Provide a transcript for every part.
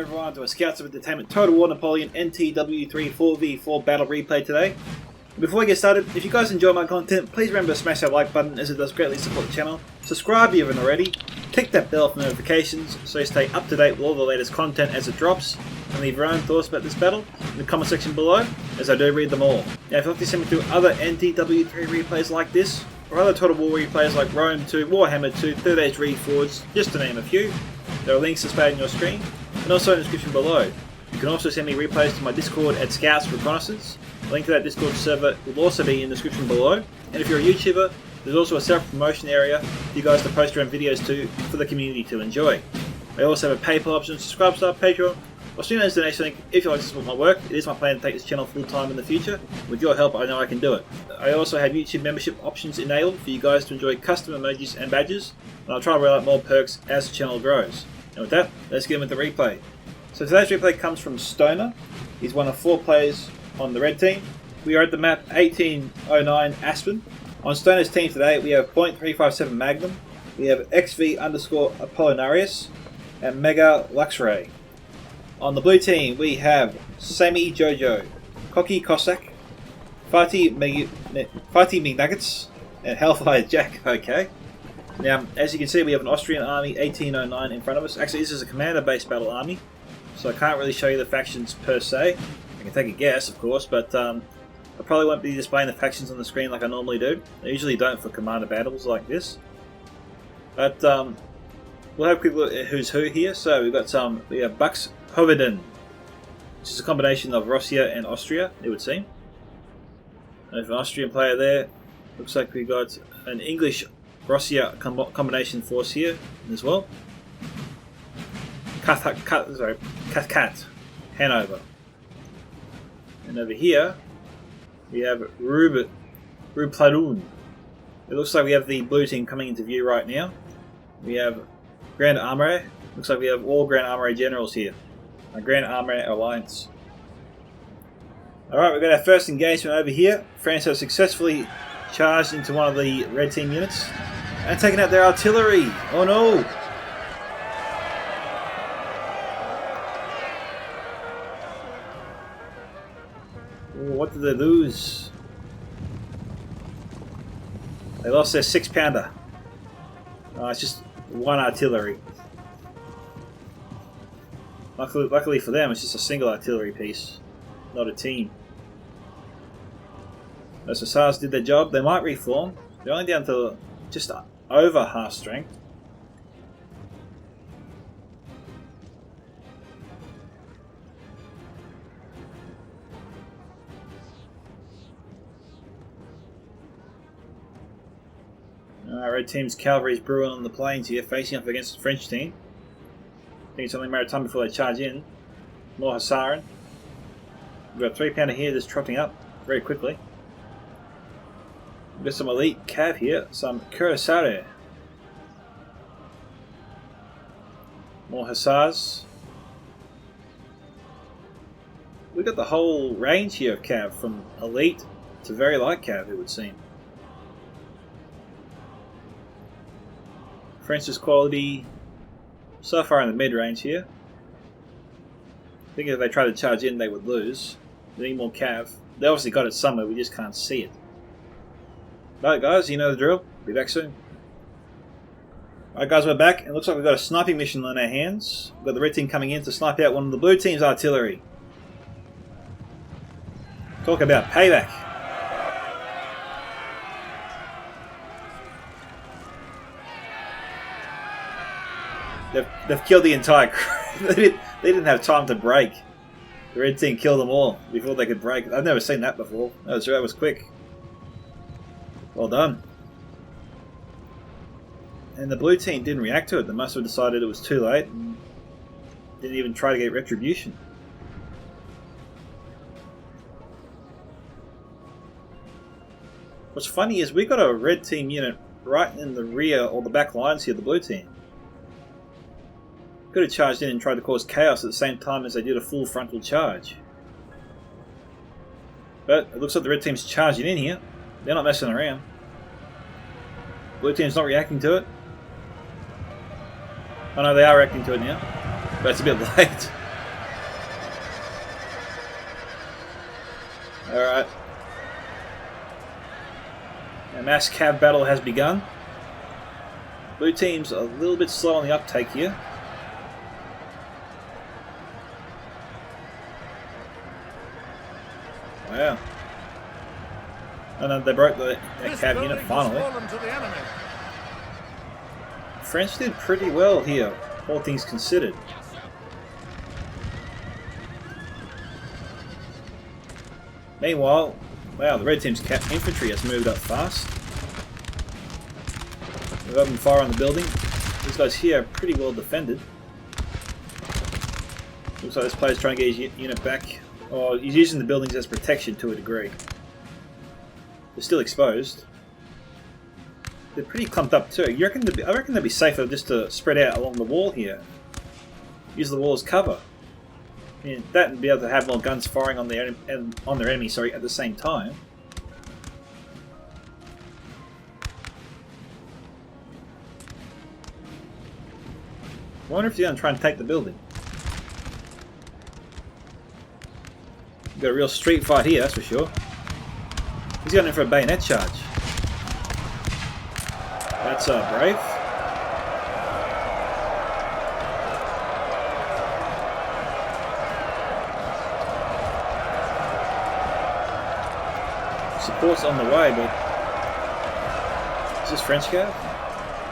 everyone to a Scouts of Entertainment Total War Napoleon NTW3 4v4 battle replay today. Before we get started, if you guys enjoy my content, please remember to smash that like button as it does greatly support the channel. Subscribe if you haven't already, click that bell for notifications so you stay up to date with all the latest content as it drops, and leave your own thoughts about this battle in the comment section below as I do read them all. Now if you'd like to send me through other NTW3 replays like this, or other Total War replays like Rome 2, Warhammer 2, Third Age Reforged, just to name a few, there are links displayed on your screen, and also in the description below. You can also send me replays to my Discord at Scouts Reconnaissance. A link to that Discord server will also be in the description below. And if you're a YouTuber, there's also a self-promotion area for you guys to post your own videos to for the community to enjoy. I also have a PayPal option, subscribe to our Patreon, or student donation link if you'd like to support my work. It is my plan to take this channel full time in the future. With your help, I know I can do it. I also have YouTube membership options enabled for you guys to enjoy custom emojis and badges, and I'll try to roll out more perks as the channel grows. And with that, let's get in with the replay. So today's replay comes from Stoner. He's one of 4 players on the red team. We are at the map 1809 Aspen. On Stoner's team today, we have .357 Magnum, we have XV_Apollonarius, and Mega Luxray. On the blue team, we have Sammy Jojo, Cocky Cossack, Fighty McNuggets, and Hellfire Jack. Okay. Now, as you can see, we have an Austrian army 1809 in front of us. Actually, this is a commander-based battle army, so I can't really show you the factions per se. I can take a guess, of course, but I probably won't be displaying the factions on the screen like I normally do. I usually don't for commander battles like this. But we'll have a quick look at who's who here. So we have Bucks Hoveden, which is a combination of Russia and Austria, it would seem. There's an Austrian player there. Looks like we got an English Russia combination force here as well. Cathcat, Hanover. And over here we have Rupladoon. It looks like we have the blue team coming into view right now. We have Grand Armory. Looks like we have all Grand Armory generals here. A Grand Armory Alliance. Alright, we've got our first engagement over here. France has successfully charged into one of the red team units and taken out their artillery. Oh no! What did they lose? They lost their 6-pounder. It's just one artillery. Luckily for them, it's just a single artillery piece, not a team. As the SARS did their job, they might reform. They're only down to just over half strength. Red team's cavalry is brewing on the plains here, facing up against the French team. I think it's only a matter of time before they charge in. More Hussarin. We've got a 3-pounder here just trotting up very quickly. We've got some elite cav here, some Cuirassiers. More Hussars. We've got the whole range here of cav, from elite to very light cav, it would seem. French's quality so far in the mid-range here. I think if they try to charge in, they would lose. They need more cav. They obviously got it somewhere, we just can't see it. Alright guys, you know the drill. Be back soon. Alright guys, we're back, and it looks like we've got a sniping mission on our hands. We've got the red team coming in to snipe out one of the blue team's artillery. Talk about payback. They've killed the entire crew. They didn't have time to break. The red team killed them all before they could break. I've never seen that before. That was quick. Well done. And the blue team didn't react to it. They must have decided it was too late and didn't even try to get retribution. What's funny is we got a red team unit right in the rear or the back lines here, the blue team. Could have charged in and tried to cause chaos at the same time as they did a full frontal charge. But it looks like the red team's charging in here. They're not messing around. Blue team's not reacting to it. Oh no, they are reacting to it now. But it's a bit late. Alright. A mass Cav Battle has begun. Blue team's a little bit slow on the uptake here. Wow. Oh no, they broke that Cav unit finally. French did pretty well here, all things considered. Meanwhile, wow, the red team's infantry has moved up fast. They've opened fire on the building. These guys here are pretty well defended. Looks like this player's trying to get his unit back. Oh, he's using the buildings as protection to a degree. They're still exposed. They're pretty clumped up too. I reckon they'd be safer just to spread out along the wall here. Use the wall as cover. Yeah, that and be able to have more guns firing on their enemy, sorry, at the same time. I wonder if they're going to try and take the building. We've got a real street fight here, that's for sure. He's going in for a bayonet charge. That's brave. Support's on the way, but is this French Cav?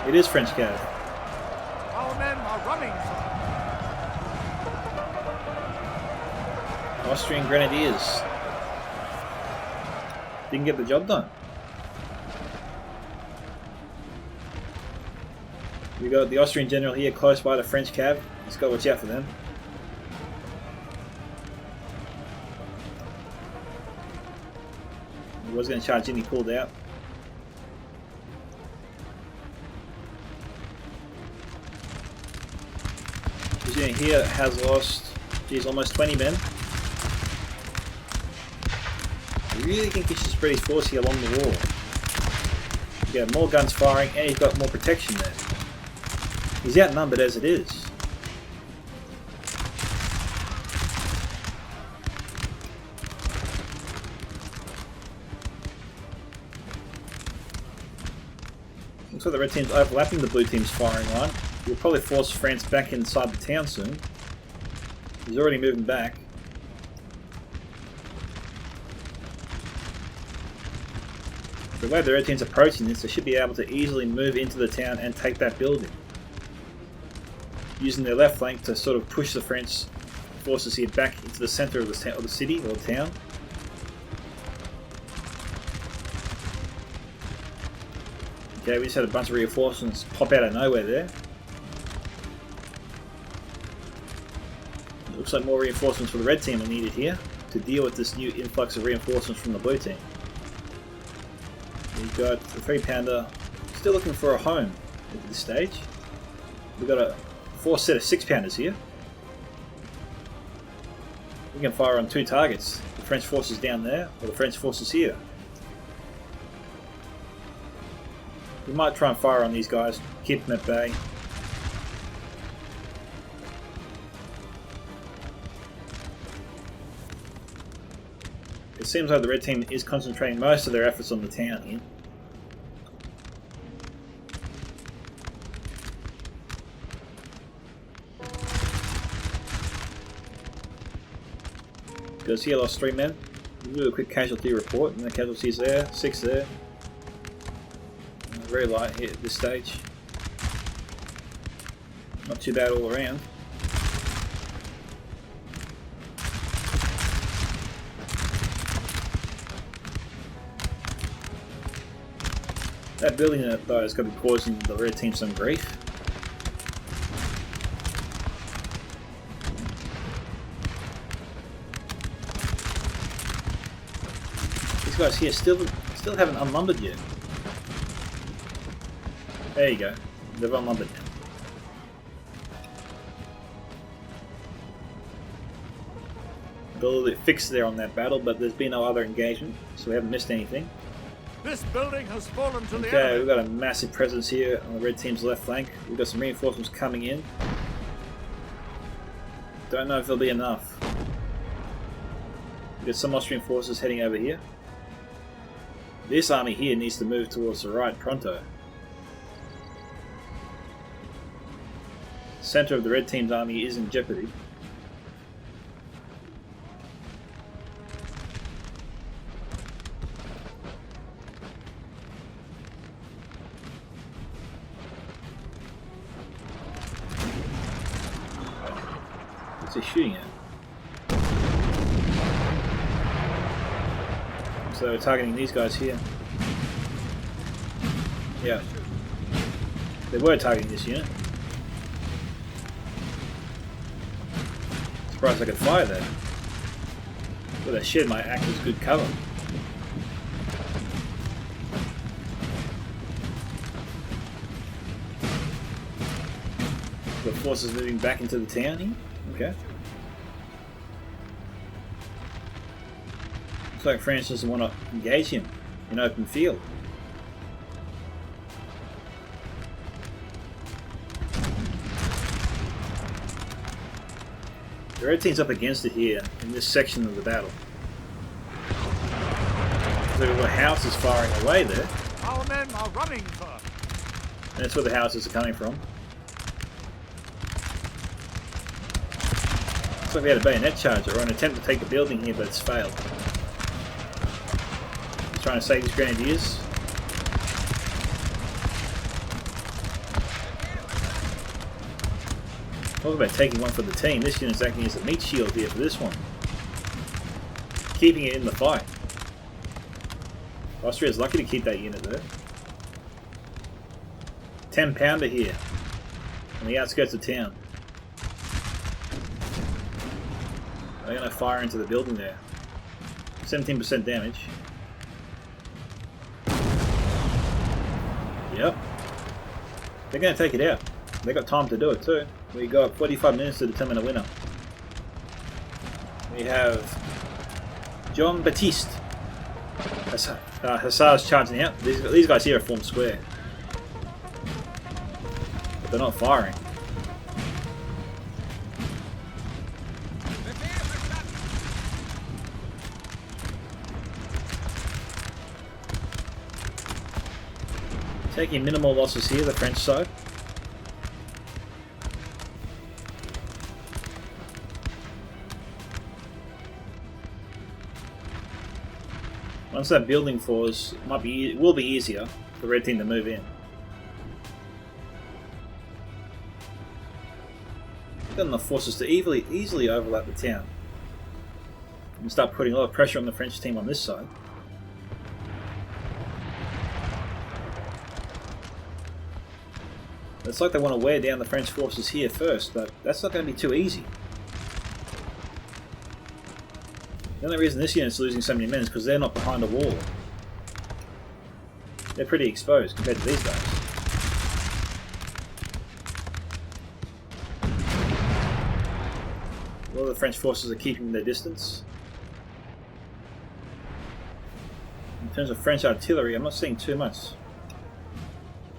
It is French Cav. Our men are running. Austrian Grenadiers didn't get the job done. We got the Austrian general here close by the French Cav. Let's go watch out for them. He was going to charge in, he pulled out. This unit here has lost, geez, almost 20 men. I really think he should spread his force here along the wall. He's got more guns firing and he's got more protection there. He's outnumbered as it is. Looks like the red team's overlapping the blue team's firing line. We'll probably force France back inside the town soon. He's already moving back. The way the red team's approaching this, they should be able to easily move into the town and take that building. Using their left flank to sort of push the French forces here back into the center of the city or town. Okay, we just had a bunch of reinforcements pop out of nowhere there. It looks like more reinforcements for the red team are needed here to deal with this new influx of reinforcements from the blue team. We've got the 3-pounder still looking for a home at this stage. We've got a 4 set of 6-pounders here. We can fire on 2 targets. The French forces down there or the French forces here. We might try and fire on these guys, keep them at bay. It seems like the red team is concentrating most of their efforts on the town here. Goes here, lost 3 men. We'll do a quick casualty report, and the casualties there, 6 there. Very light here at this stage. Not too bad all around. That building though is going to be causing the red team some grief. These guys here still haven't unlumbered yet. There you go. They've unlumbered now. Got a little bit fixed there on that battle, but there's been no other engagement, so we haven't missed anything. This building has fallen to the Okay, enemy. we've got a massive presence here on the red team's left flank. We've got some reinforcements coming in. Don't know if there'll be enough. We've got some Austrian forces heading over here. This army here needs to move towards the right pronto. The center of the red team's army is in jeopardy. What's he shooting at? So they're targeting these guys here. Yeah. They were targeting this unit. Surprised I could fire there. But that shed might act as good cover. The forces moving back into the town here. Okay. Looks like France doesn't want to engage him in open field. The red team's up against it here in this section of the battle. Look at what houses firing away there. Our men are running, sir. And that's where the houses are coming from. Looks like we had a bayonet charge or an attempt to take the building here, but it's failed. He's trying to save his grenadiers. Talk about taking one for the team. This unit's acting as a meat shield here for this one. Keeping it in the fight. Austria's lucky to keep that unit there. 10-pounder here on the outskirts of town. They're going to fire into the building there. 17% damage. Yep. They're going to take it out. They got time to do it too. We got 45 minutes to determine a winner. We have John Baptiste. Hussars charging out. These guys here are formed square. But they're not firing. Taking minimal losses here, the French side. Once that building falls, it will be easier for the red team to move in. Got enough forces to easily overlap the town and start putting a lot of pressure on the French team on this side. It's like they want to wear down the French forces here first, but that's not going to be too easy. The only reason this unit's losing so many men is because they're not behind a wall. They're pretty exposed compared to these guys. A lot of the French forces are keeping their distance. In terms of French artillery, I'm not seeing too much.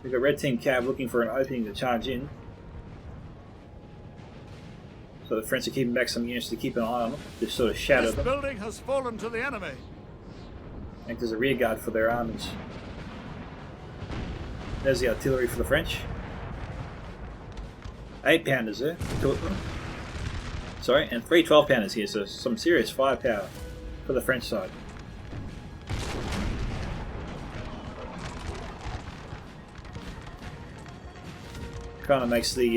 We've got red team Cav looking for an opening to charge in. So the French are keeping back some units to keep an eye on them, to sort of shadow them. This building has fallen to the enemy. Act as a rear guard for their armies. There's the artillery for the French. 8-pounders there, 2 of them. Sorry, and 3 12-pounders here, so some serious firepower for the French side. Kind of makes the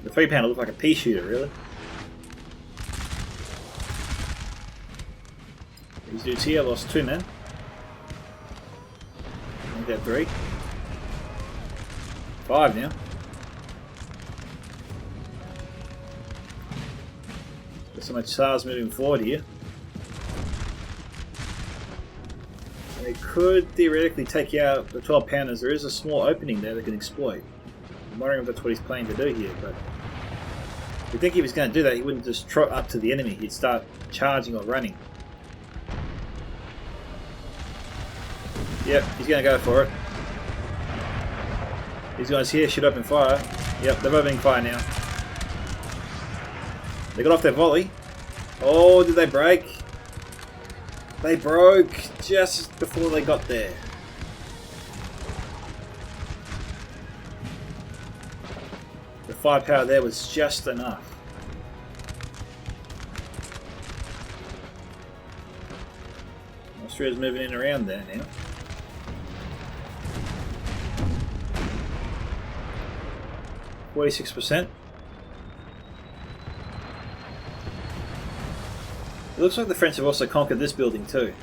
3-pounder look like a pea shooter, really. These dudes here lost 2 men. I think 3. 5 now. Got so much SARS moving forward here. They could theoretically take out the 12-pounders. There is a small opening there they can exploit. I'm wondering if that's what he's planning to do here, but I think if he was going to do that, he wouldn't just trot up to the enemy. He'd start charging or running. Yep, he's going to go for it. These guys here should open fire. Yep, they're opening fire now. They got off their volley. Oh, did they break? They broke just before they got there. The firepower there was just enough. Austria's moving in around there now. %. It looks like the French have also conquered this building too.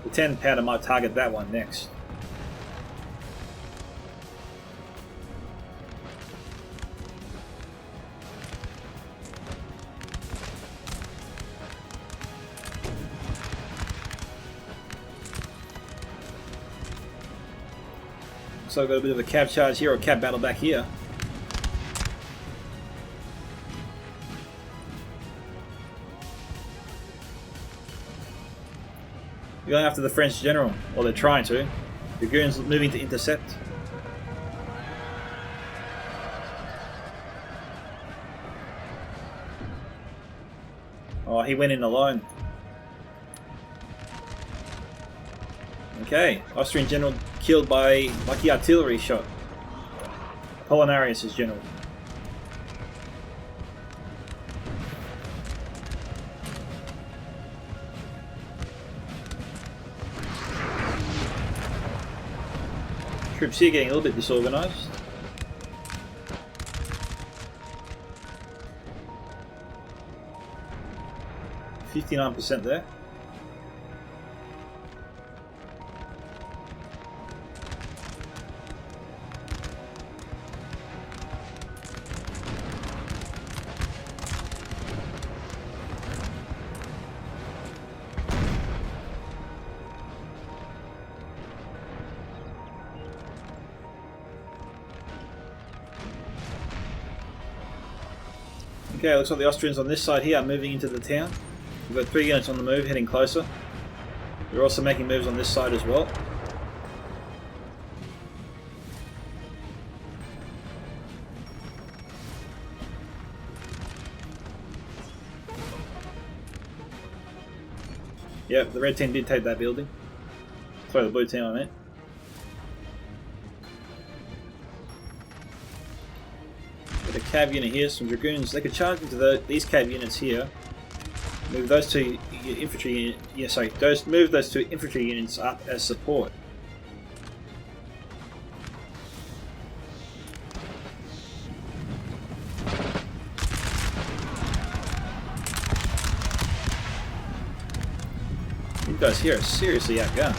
The 10 pounder might target that one next. So I've got a bit of a cav charge here, or cav battle back here. You're going after the French general, or they're trying to. The goons moving to intercept. Oh, he went in alone. Okay, Austrian general killed by lucky artillery shot. Apollonarius' general. Troops here getting a little bit disorganized. %59 there. Okay, looks like the Austrians on this side here are moving into the town. We've got 3 units on the move, heading closer. They're also making moves on this side as well. Yep, the red team did take that building. Sorry, the blue team I meant. Got a cav unit here, some dragoons. They could charge into these cav units here. Move those 2 infantry. Move those 2 infantry units up as support. These guys here are seriously outgunned.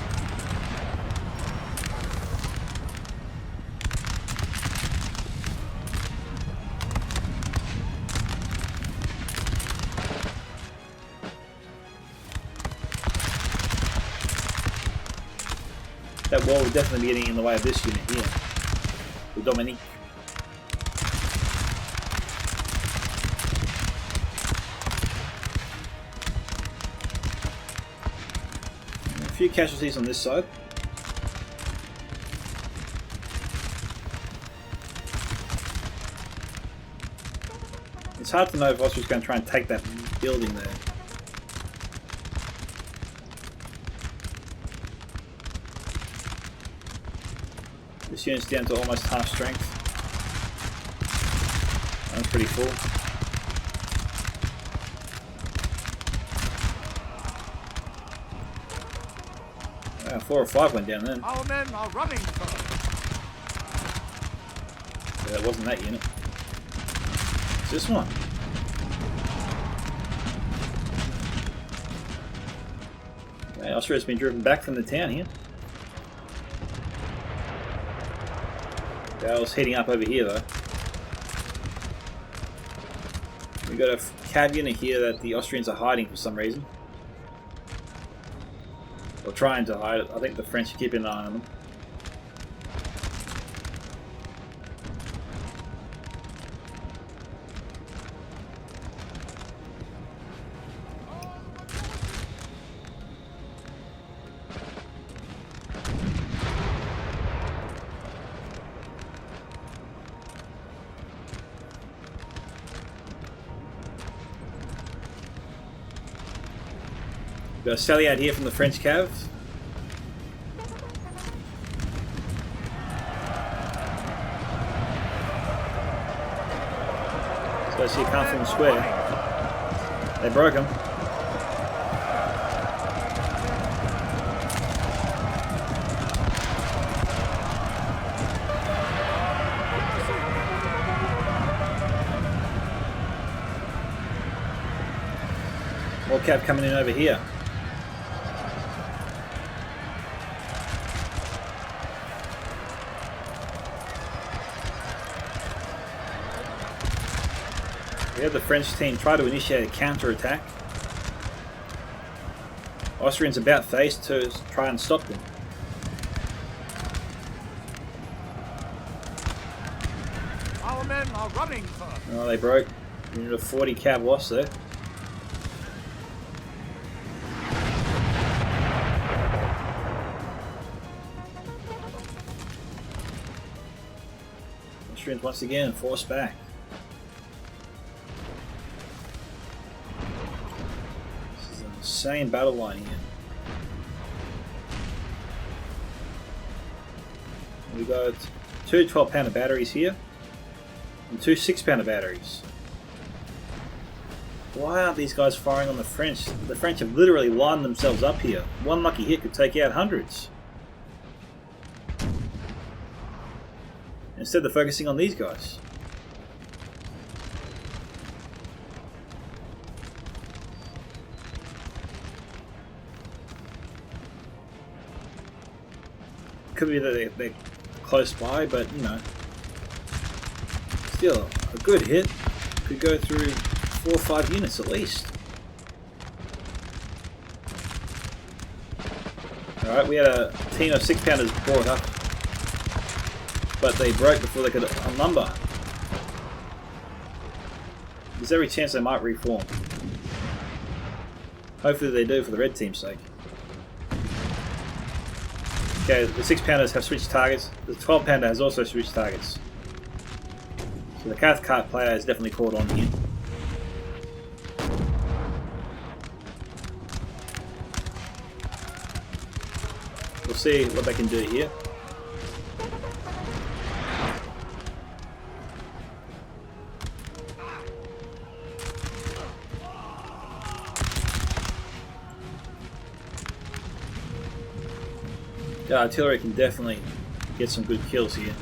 That wall would definitely be getting in the way of this unit here. The Dominique. A few casualties on this side. It's hard to know if Austria's going to try and take that building there. This unit's down to almost half strength. That's pretty full. 4 or 5 went down then. Our men are running for Yeah, that wasn't that unit. It's this one. Okay, Austria's been driven back from the town here. Battle's heating up over here though. We've got a cav unit here that the Austrians are hiding for some reason. Or trying to hide it. I think the French are keeping an eye on them. We've got a sally out here from the French Cav. So I see can't form square. They broke him. More Cav coming in over here. We had the French team try to initiate a counter-attack. Austrians about face to try and stop them. Our men are running first. Oh, they broke. Unit of 40 Cav lost there. Austrians once again forced back. This is an insane battle line here. We got two 12-pounder batteries here and two 6-pounder batteries. Why aren't these guys firing on the French? The French have literally lined themselves up here. One lucky hit could take out hundreds. Instead they're focusing on these guys. Could be that they're close by, but you know, still a good hit. Could go through 4 or 5 units at least. Alright, we had a team of 6-pounders brought up, but they broke before they could unlumber. There's every chance they might reform. Hopefully they do for the red team's sake. Okay, the 6-pounders have switched targets. The 12-pounder has also switched targets. So the Cathcart player is definitely caught on here. We'll see what they can do here. The artillery can definitely get some good kills here.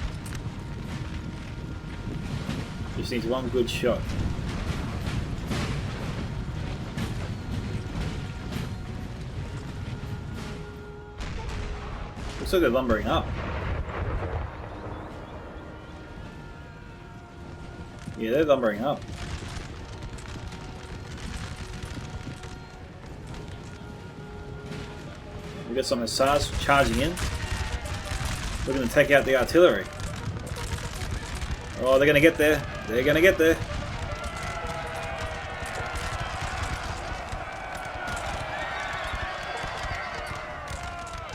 Just needs one good shot. Looks like they're lumbering up. Yeah, they're lumbering up. We've got some hussars charging in. We're going to take out the artillery. Oh, they're going to get there. They're going to get there.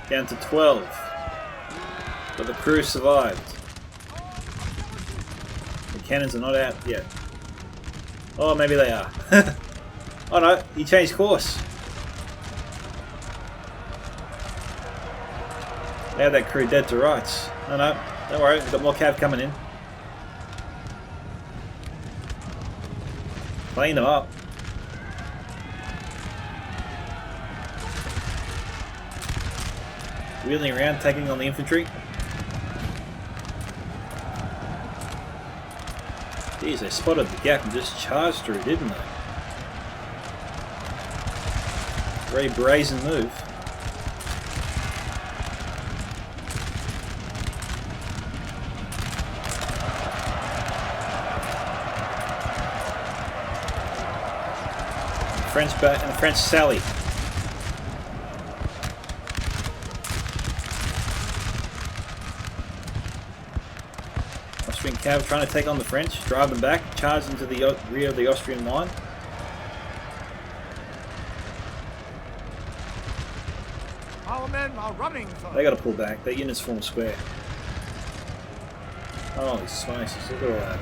Down to 12. But the crew survived. The cannons are not out yet. Oh, maybe they are. Oh no, he changed course. They had that crew dead to rights. Oh no, don't worry, we've got more cav coming in. Clean them up. Wheeling around, taking on the infantry. Jeez, they spotted the gap and just charged through, didn't they? Very brazen move. French sally. Austrian cav trying to take on the French, drive them back, charge into the rear of the Austrian line. Our men are running for. They got to pull back. Their units form square. Holy smokes! Look at all that.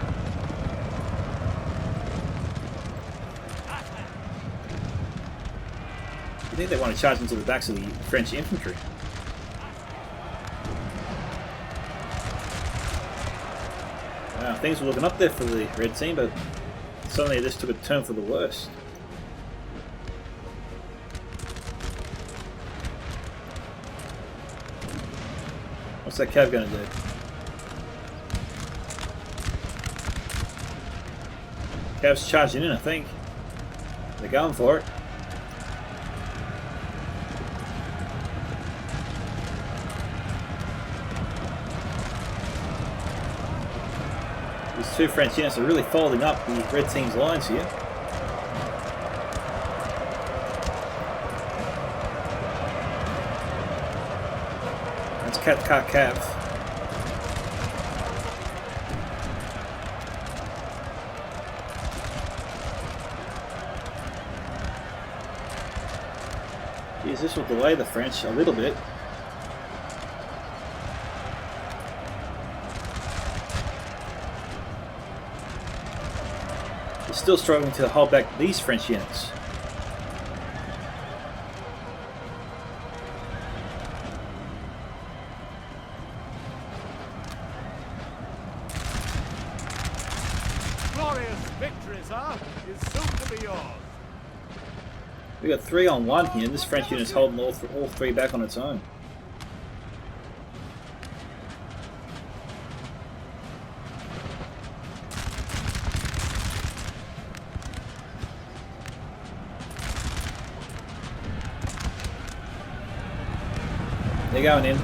I think they want to charge into the backs of the French infantry. Wow, things were looking up there for the red team, but suddenly this took a turn for the worst. What's that Cav going to do? Cav's charging in, I think. They're going for it. These two French units are really folding up the red team's lines here. That's Cav. Geez, this will delay the French a little bit. They're still struggling to hold back these French units. Glorious victory, sir, is soon to be yours. We got 3 on 1 here, and this French unit is holding all 3 back on its own. They're going in.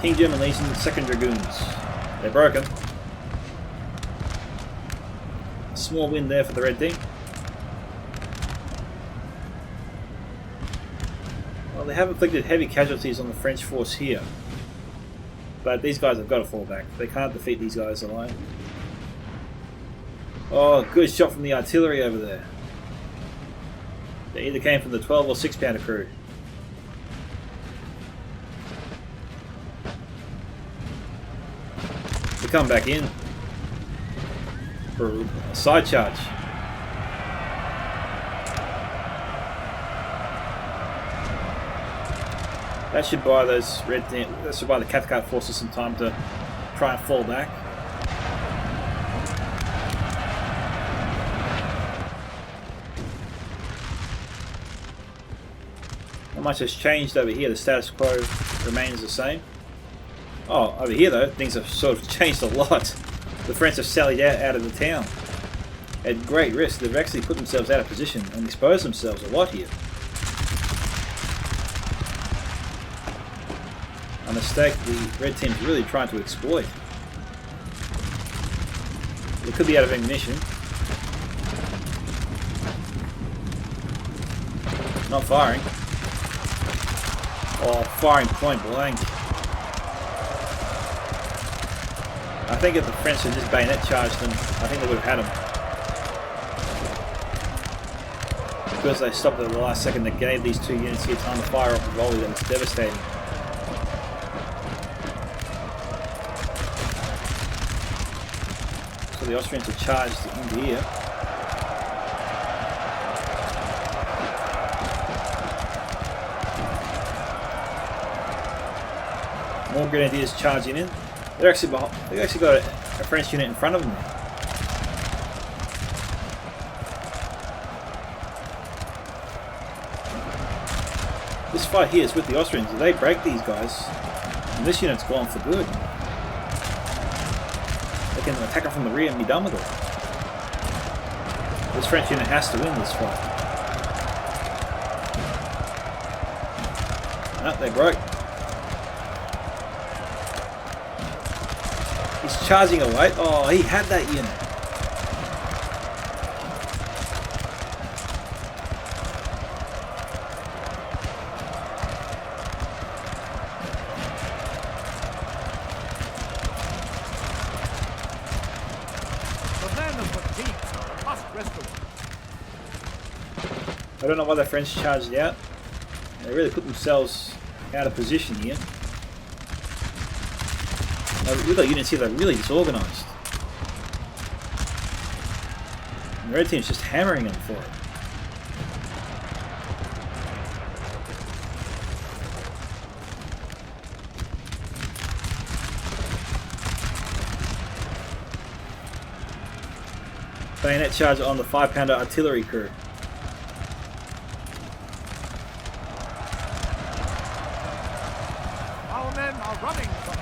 King German Legion, 2nd Dragoons. They're broken. Small win there for the red team. Well, they have inflicted heavy casualties on the French force here. But these guys have got to fall back. They can't defeat these guys alone. Oh, good shot from the artillery over there. They either came from the 12 or 6 pounder crew. They come back in for a side charge. That should buy those that should buy the Cathcart forces some time to try and fall back. Not much has changed over here. The status quo remains the same. Oh, over here though, things have sort of changed a lot. The French have sallied out of the town. At great risk, they've actually put themselves out of position and exposed themselves a lot here. A mistake the red team's really trying to exploit. They could be out of ammunition. Not firing. Oh, firing point blank. I think if the French had just bayonet charged them, I think they would have had them. Because they stopped at the last second, they gave these 2 units here time to fire off a volley that was devastating. So the Austrians are charged into here. More grenadiers charging in. They've actually got a French unit in front of them. This fight here is with the Austrians. If they break these guys, and this unit's gone for good. They can attack them from the rear and be done with it. This French unit has to win this fight. No, they broke. He's charging away. Oh, he had that unit. The men of fatigues must rescue. I don't know why the French charged out. They really put themselves out of position here. We've got units here that are really disorganised. The red team's just hammering them for it. Bayonet charge on the 5-pounder artillery crew. Our men are running from it.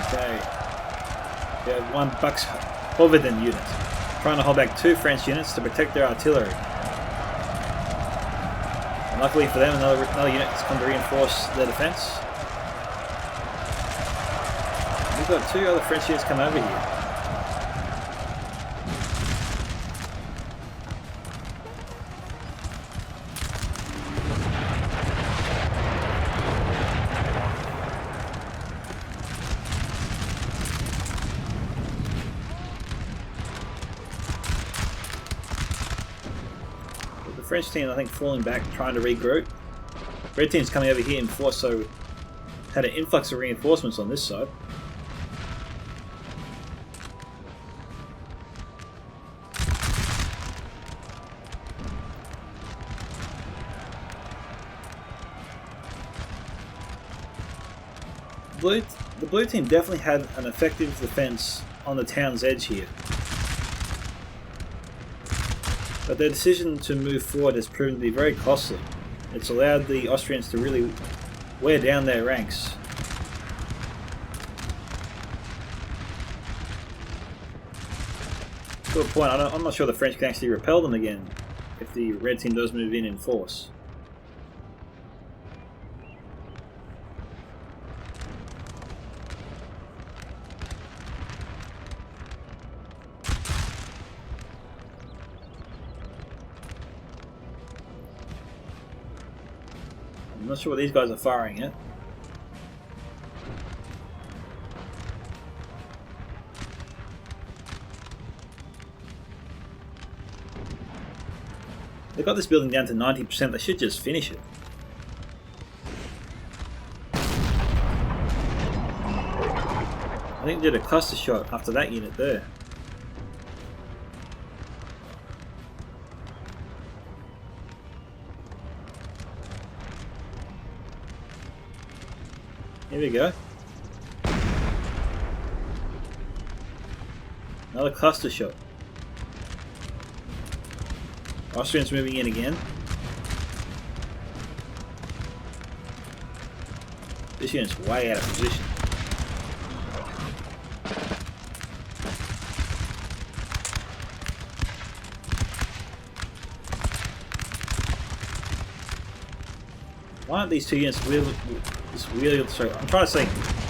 Okay. We have one Bucks Hoveden unit trying to hold back 2 French units to protect their artillery. And luckily for them, another unit has come to reinforce their defence. We've got 2 other French units come over here. French team, I think, falling back, trying to regroup. Red team's coming over here in force, so had an influx of reinforcements on this side. The blue team definitely had an effective defense on the town's edge here. But their decision to move forward has proven to be very costly. It's allowed the Austrians to really wear down their ranks. To a point, I'm not sure the French can actually repel them again if the red team does move in force. I'm not sure what these guys are firing at. They've got this building down to 90%, they should just finish it. I think they did a cluster shot after that unit there. Here we go. Another cluster shot. Austrians moving in again. This unit's way out of position. Why aren't these 2 units sorry, I'm trying to say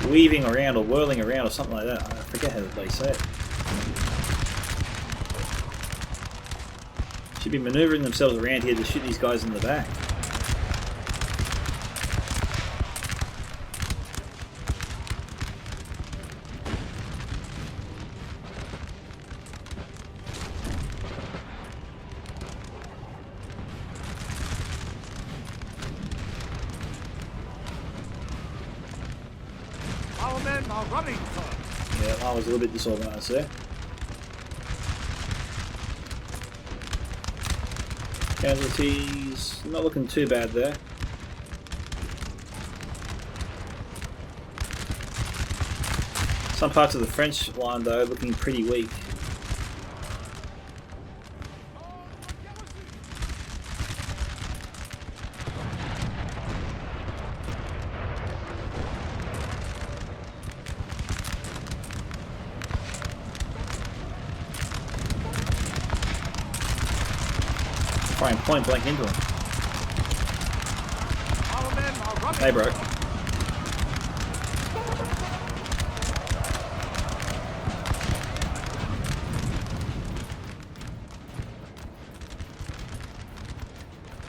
weaving around or whirling around or something like that. I forget how they say it. Should be manoeuvring themselves around here to shoot these guys in the back. Our men are running for it. Yeah, I was a little bit disorganised there. Casualties, not looking too bad there. Some parts of the French line though looking pretty weak. Firing point blank into them. Our men are running. They broke.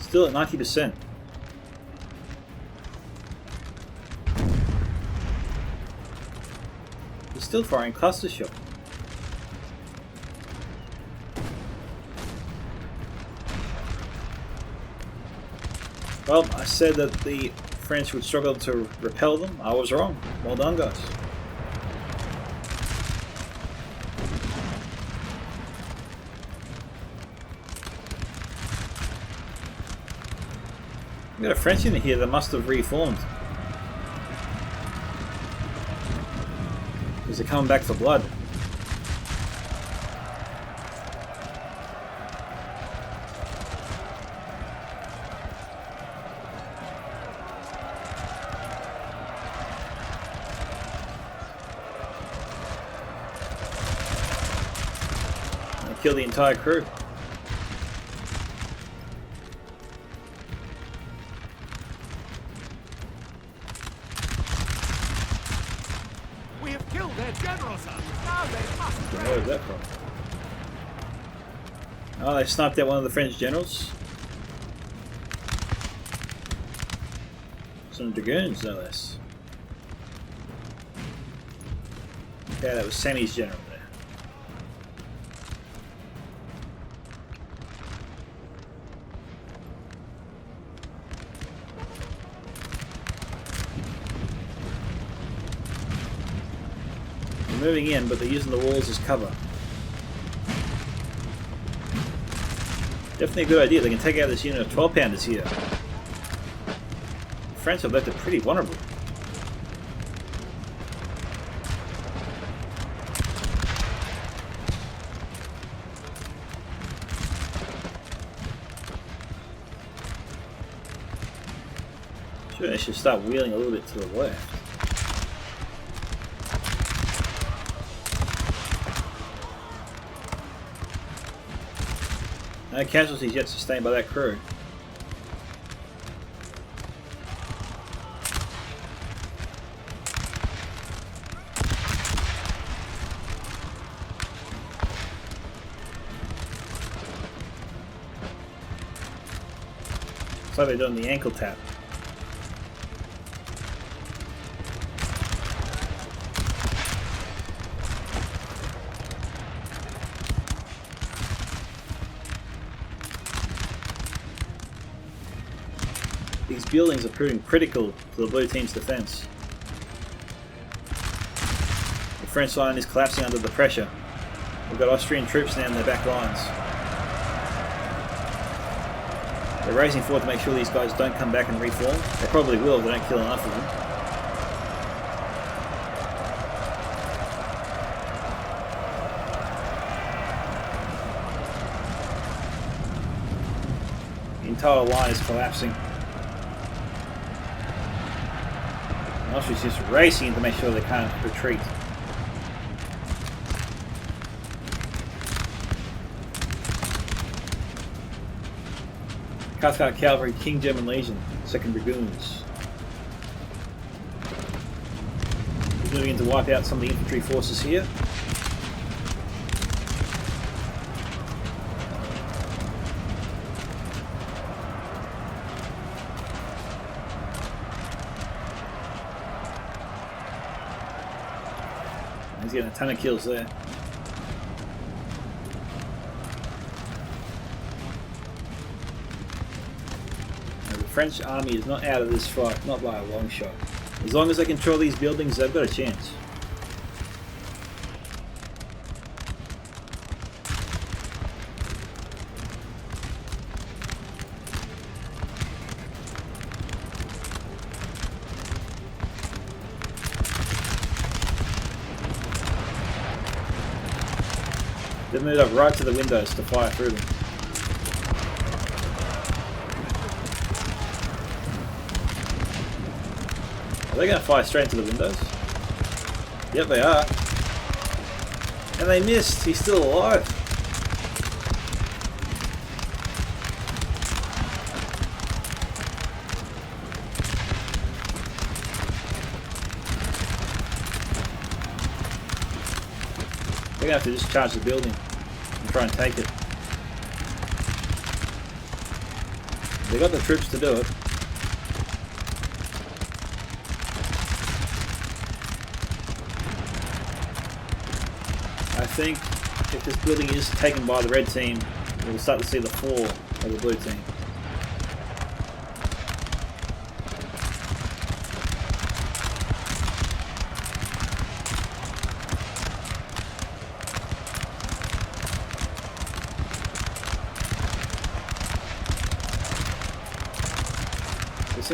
Still at 90%. They're still firing cluster shot. Well, I said that the French would struggle to repel them. I was wrong. Well done, guys. We got a French in here that must have reformed. Because they're coming back for blood. They killed the entire crew. Where is that from? Oh, they sniped out one of the French generals. Some dragoons, no less. Yeah, that was Sammy's general there. They're moving in, but they're using the walls as cover. Definitely a good idea. They can take out this unit of 12-pounders here. The French have left it pretty vulnerable. Sure, they should start wheeling a little bit to the left. No casualties yet sustained by that crew. Looks like they're doing the ankle tap. These buildings are proving critical to the blue team's defense. The French line is collapsing under the pressure. We've got Austrian troops now in their back lines. They're racing forward to make sure these guys don't come back and reform. They probably will if they don't kill enough of them. The entire line is collapsing. Austria's just racing to make sure they can't retreat. Cathcart Cavalry, King German Legion, 2nd Dragoons. We're moving in to wipe out some of the infantry forces here. He's getting a ton of kills there. Now, the French army is not out of this fight, not by a long shot. As long as they control these buildings, they've got a chance. They've moved up right to the windows to fire through them. Are they going to fire straight into the windows? Yep, they are. And they missed. He's still alive. They're going to have to just charge the building and try and take it. They got the troops to do it. I think if this building is taken by the red team, we'll start to see the fall of the blue team.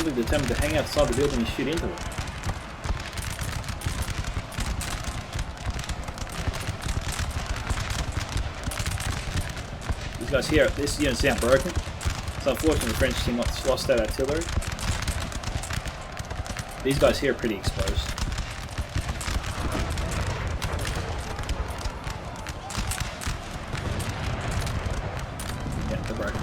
specifically determined to hang outside the building and shoot into it. These guys here, this unit's now broken. It's unfortunate the French team lost that artillery. These guys here are pretty exposed. Yeah, they're broken.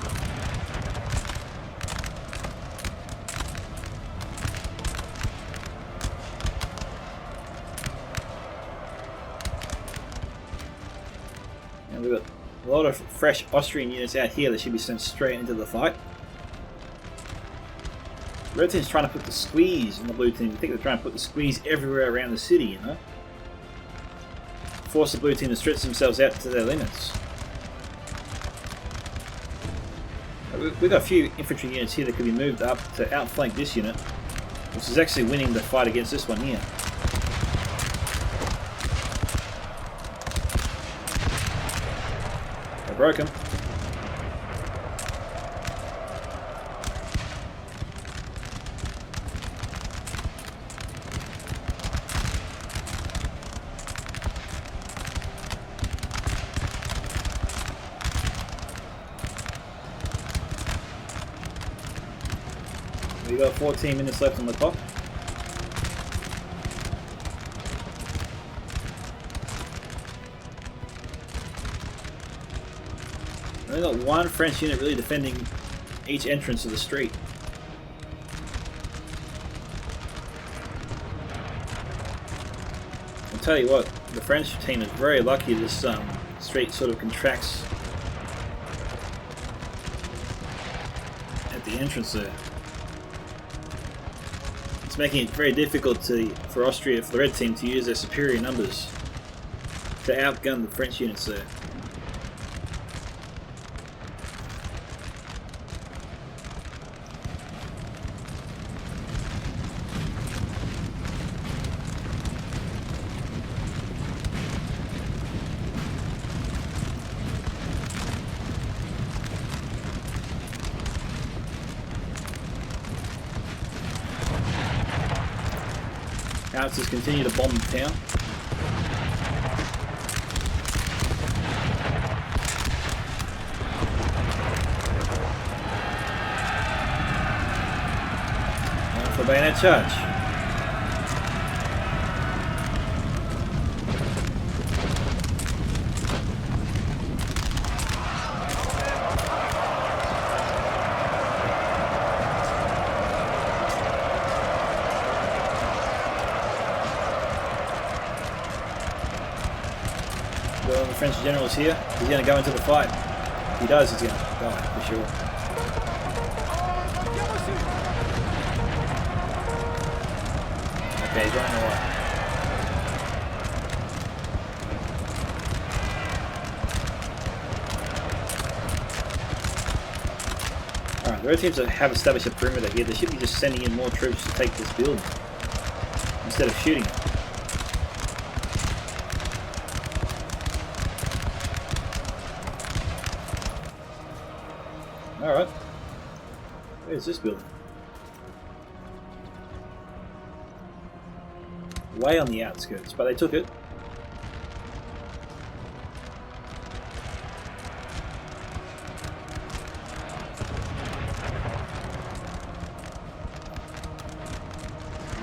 And we've got a lot of fresh Austrian units out here that should be sent straight into the fight. Red team's trying to put the squeeze on the blue team. I think they're trying to put the squeeze everywhere around the city, you know? Force the blue team to stretch themselves out to their limits. We've got a few infantry units here that could be moved up to outflank this unit, which is actually winning the fight against this one here. I broke him. We got 14 minutes left on the clock. We only got one French unit really defending each entrance of the street. I'll tell you what, the French team is very lucky this street sort of contracts at the entrance there. It's making it very difficult for Austria, for the red team, to use their superior numbers to outgun the French units there. Howitzers continue to bomb the town. Now for bayonet charge. Well, the French general's here. He's going to go into the fight. If he does, he's going to die, for sure. Okay, he's running away. Alright, the red teams have established a perimeter here. They should be just sending in more troops to take this building instead of shooting it. Alright. Where's this building? Way on the outskirts, but they took it.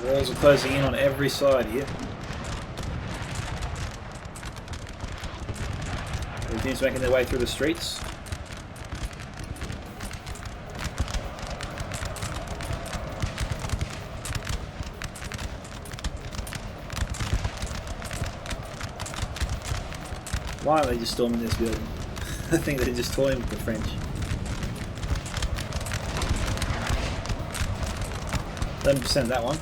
Walls are closing in on every side here. The team's making their way through the streets. Why are they just storming this building? I think they're just toying with the French. 11% that one.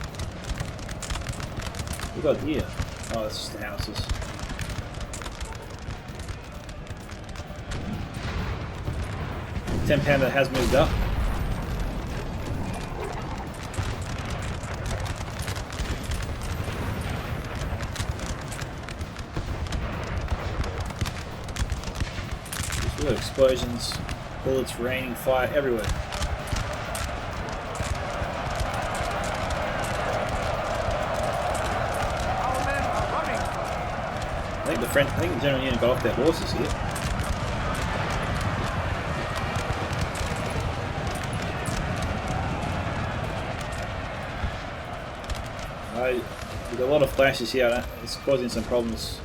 What got here? Oh, that's just the houses. £10 has moved up. Explosions, bullets raining, fire everywhere. I think the General Unit got off their horses here. With a lot of flashes here, it's causing some problems.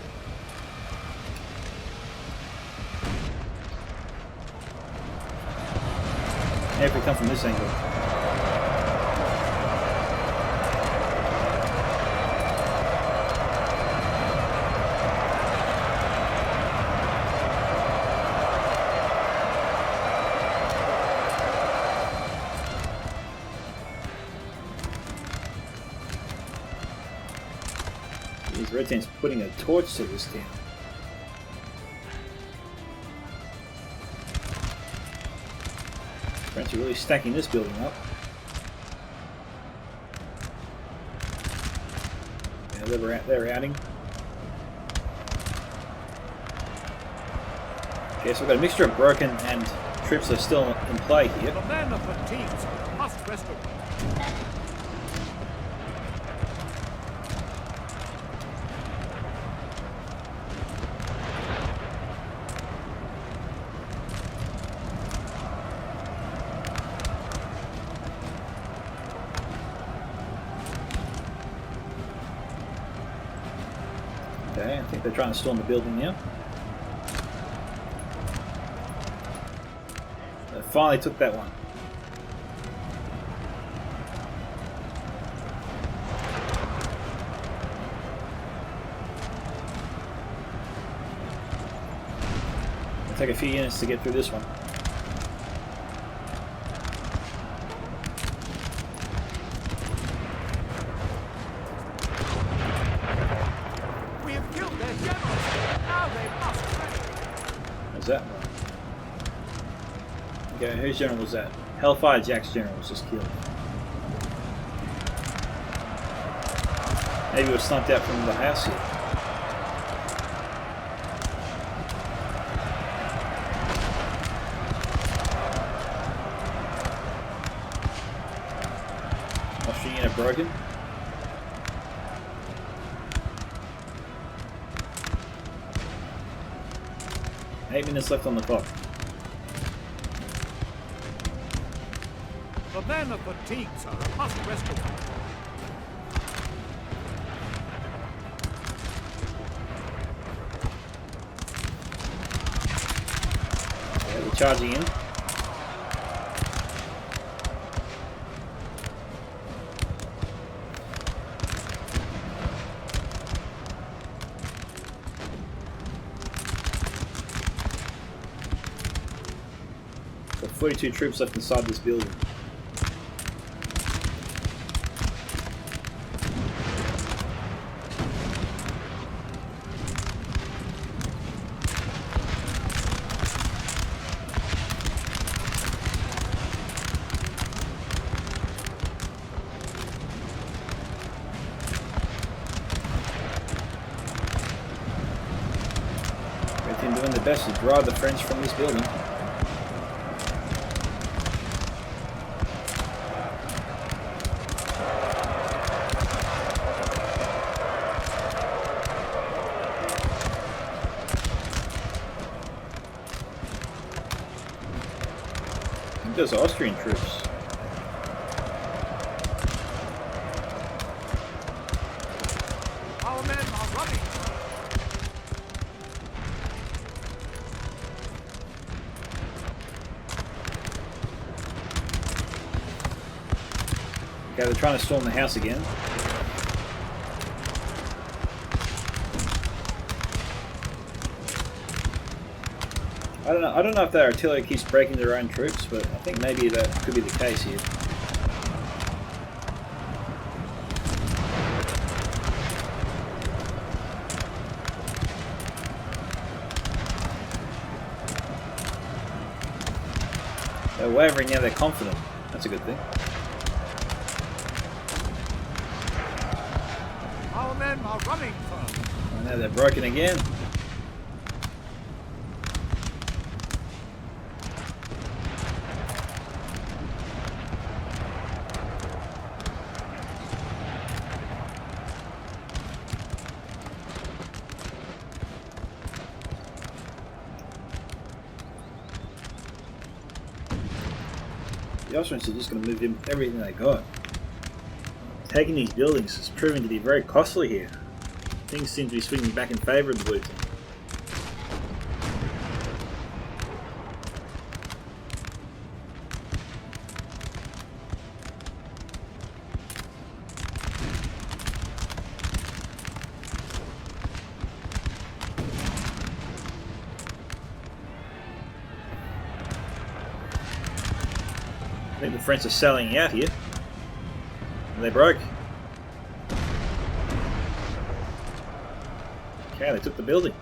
Now if we come from this angle. These red team's putting a torch to this town. French are really stacking this building up. Yeah, they're routing. Okay, so we've got a mixture of broken and troops that are still in play here. The men are fatigued, sir. Must rest a bit. Okay, I think they're trying to storm the building now. They finally took that one. It'll take a few units to get through this one. That one. Okay, whose general was that? Hellfire Jack's general was just killed. Maybe it was sniped out from the house here. Austrian unit broken. Eight minutes left on the clock. The men are fatigued, sir. Must rest a bit. Yeah, they're charging in. So 42 troops left inside this building. They're doing their best to drive the French from this building. I think those are Austrian troops. Our men are running. Okay, they're trying to storm the house again. I don't know if their artillery keeps breaking their own troops, but I think maybe that could be the case here. They're wavering now, they're confident. That's a good thing. Our men are running, sir. And now they're broken again. The Austrians are just going to move in everything they got. Taking these buildings is proving to be very costly here. Things seem to be swinging back in favour of the blue team. I think the French are selling out here. And they broke. Okay, they took the building.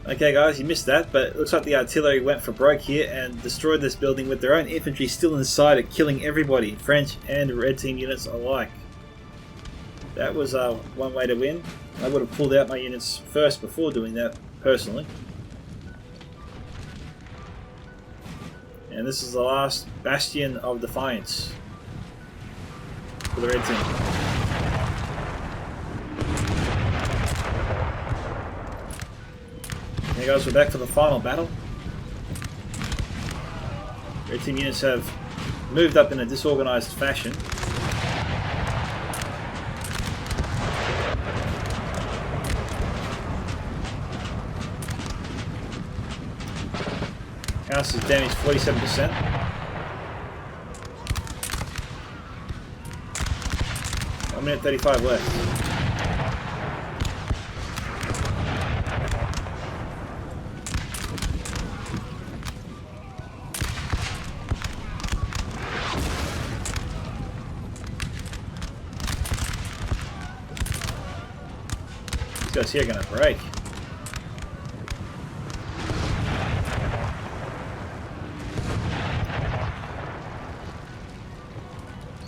Okay guys, you missed that, but it looks like the artillery went for broke here and destroyed this building with their own infantry still inside it, killing everybody, French and Red Team units alike. That was one way to win. I would have pulled out my units first before doing that, personally. And this is the last bastion of defiance for the Red Team. Okay guys, we're back for the final battle. Red Team units have moved up in a disorganised fashion. House is damaged 47%. One minute 35 left. These guys here are going to break.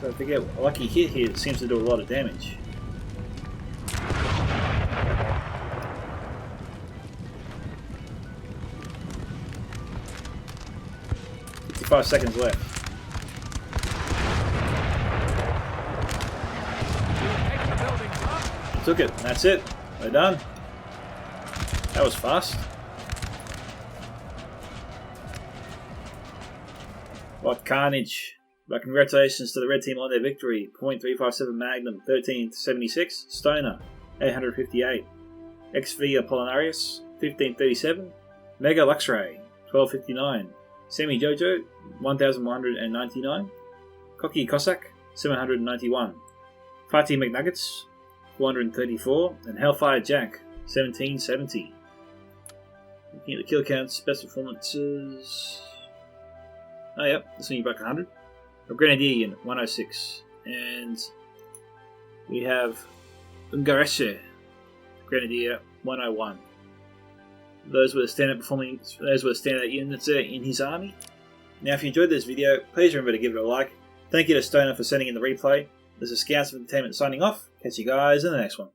So if they get a lucky hit here, it seems to do a lot of damage. "55 seconds left. Took it. That's it. They're done. That was fast. What carnage. But congratulations to the Red Team on their victory. .357 Magnum, 1376. Stoner, 858. XV Apollonarius, 1537. Mega Luxray, 1259. Semi Jojo, 1199. Cocky Cossack, 791. Fatty McNuggets, 434. And Hellfire Jack, 1770. Looking at the kill counts, best performances. Oh, yep, this one you back 100. A Grenadier unit, 106. And we have Ungareshe Grenadier, 101. Those were the standout units in his army. Now, if you enjoyed this video, please remember to give it a like. Thank you to Stoner for sending in the replay. This is Scouts of Entertainment signing off. Catch you guys in the next one.